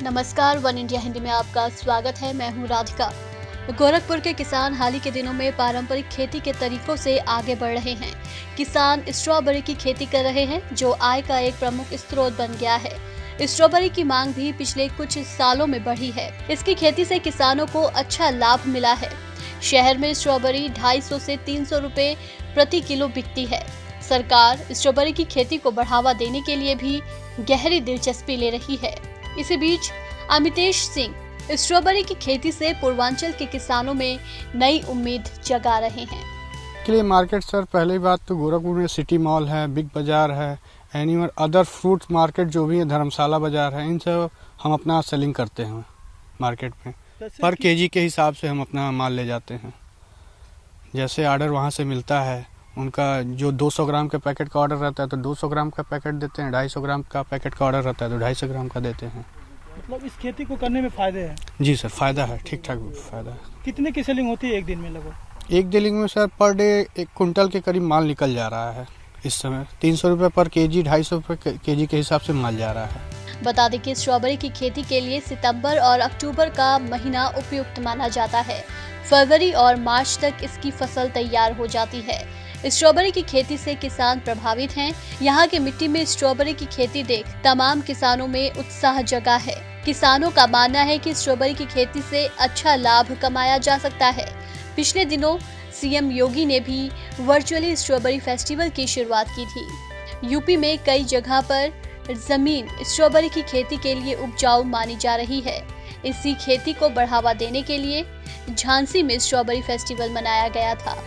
नमस्कार, one India Hindi में आपका स्वागत है। मैं हूं राधिका। गोरखपुर के किसान हाल ही के दिनों में पारंपरिक खेती के तरीकों से आगे बढ़ रहे हैं। किसान स्ट्रॉबेरी की खेती कर रहे हैं, जो आय का एक प्रमुख स्रोत बन गया है। स्ट्रॉबेरी की मांग भी पिछले कुछ सालों में बढ़ी है। इसकी खेती से किसानों को अच्छा लाभ मिला है। शहर में स्ट्रॉबेरी 250 से 300 रुपए प्रति किलो बिकती है। सरकार स्ट्रॉबेरी की खेती को बढ़ावा देने के लिए भी गहरी दिलचस्पी ले रही है। इसी बीच अमितेश सिंह स्ट्रॉबेरी की खेती से पूर्वांचल के किसानों में नई उम्मीद जगा रहे हैं। के लिए मार्केट सर, पहली बात तो गोरखपुर में सिटी मॉल है, बिग बाजार है, एनिमल अदर फ्रूट मार्केट जो भी है, धर्मशाला बाजार है, इन सब हम अपना सेलिंग करते हैं मार्केट में। पर केजी के हिसाब से हम अपना माल ले जाते हैं। जैसे ऑर्डर वहाँ से मिलता है, उनका जो 200 ग्राम के पैकेट का ऑर्डर रहता है तो 200 ग्राम का पैकेट देते हैं, 250 ग्राम का पैकेट का ऑर्डर रहता है तो 250 ग्राम का देते हैं। मतलब इस खेती को करने में फायदे हैं? जी सर, फायदा है, ठीक ठाक फायदा है। कितने की सेलिंग होती है एक दिन में लगभग? एक डीलिंग में सर पर डे 1 कुंटल के करीब माल निकल जा रहा है। इस समय 300 रुपये पर केजी, 250 रुपये केजी के हिसाब से माल जा रहा है। बता दें कि स्ट्रॉबेरी की खेती के लिए सितंबर और अक्टूबर का महीना उपयुक्त माना जाता है। फरवरी और मार्च तक इसकी फसल तैयार हो जाती है। स्ट्रॉबेरी की खेती से किसान प्रभावित हैं। यहाँ की मिट्टी में स्ट्रॉबेरी की खेती देख तमाम किसानों में उत्साह जगा है। किसानों का मानना है कि स्ट्रॉबेरी की खेती से अच्छा लाभ कमाया जा सकता है। पिछले दिनों सीएम योगी ने भी वर्चुअली स्ट्रॉबेरी फेस्टिवल की शुरुआत की थी। यूपी में कई जगह पर जमीन स्ट्रॉबेरी की खेती के लिए उपजाऊ मानी जा रही है। इसी खेती को बढ़ावा देने के लिए झांसी में स्ट्रॉबेरी फेस्टिवल मनाया गया था।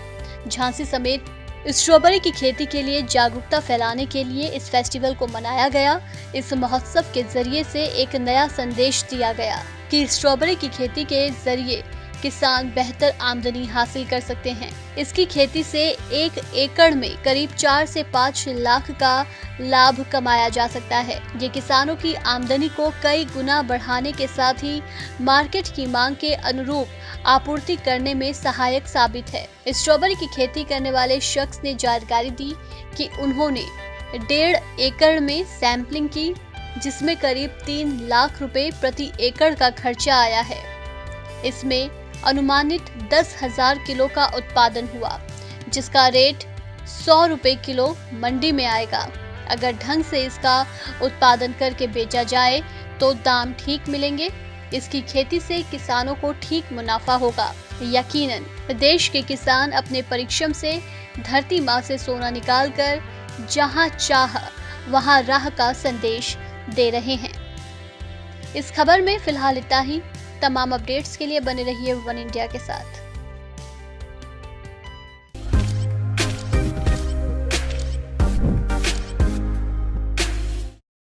झांसी समेत स्ट्रॉबेरी की खेती के लिए जागरूकता फैलाने के लिए इस फेस्टिवल को मनाया गया। इस महोत्सव के जरिए से एक नया संदेश दिया गया कि स्ट्रॉबेरी की खेती के जरिए किसान बेहतर आमदनी हासिल कर सकते हैं। इसकी खेती से 1 एकड़ में करीब 4 से 5 लाख का लाभ कमाया जा सकता है। ये किसानों की आमदनी को कई गुना बढ़ाने के साथ ही मार्केट की मांग के अनुरूप आपूर्ति करने में सहायक साबित है। स्ट्रॉबेरी की खेती करने वाले शख्स ने जानकारी दी कि उन्होंने 1.5 एकड़ में सैंपलिंग की, जिसमें करीब 3 लाख रुपए प्रति एकड़ का खर्चा आया है। इसमें अनुमानित 10,000 किलो का उत्पादन हुआ, जिसका रेट 100 रुपए किलो मंडी में आएगा। अगर ढंग से इसका उत्पादन करके बेचा जाए तो दाम ठीक मिलेंगे। इसकी खेती से किसानों को ठीक मुनाफा होगा। यकीनन देश के किसान अपने परिश्रम से धरती माँ से सोना निकालकर जहाँ चाह वहाँ राह का संदेश दे रहे हैं। इस खबर में फिलहाल इतना ही। तमाम अपडेट्स के लिए बने रहिए वन इंडिया के साथ।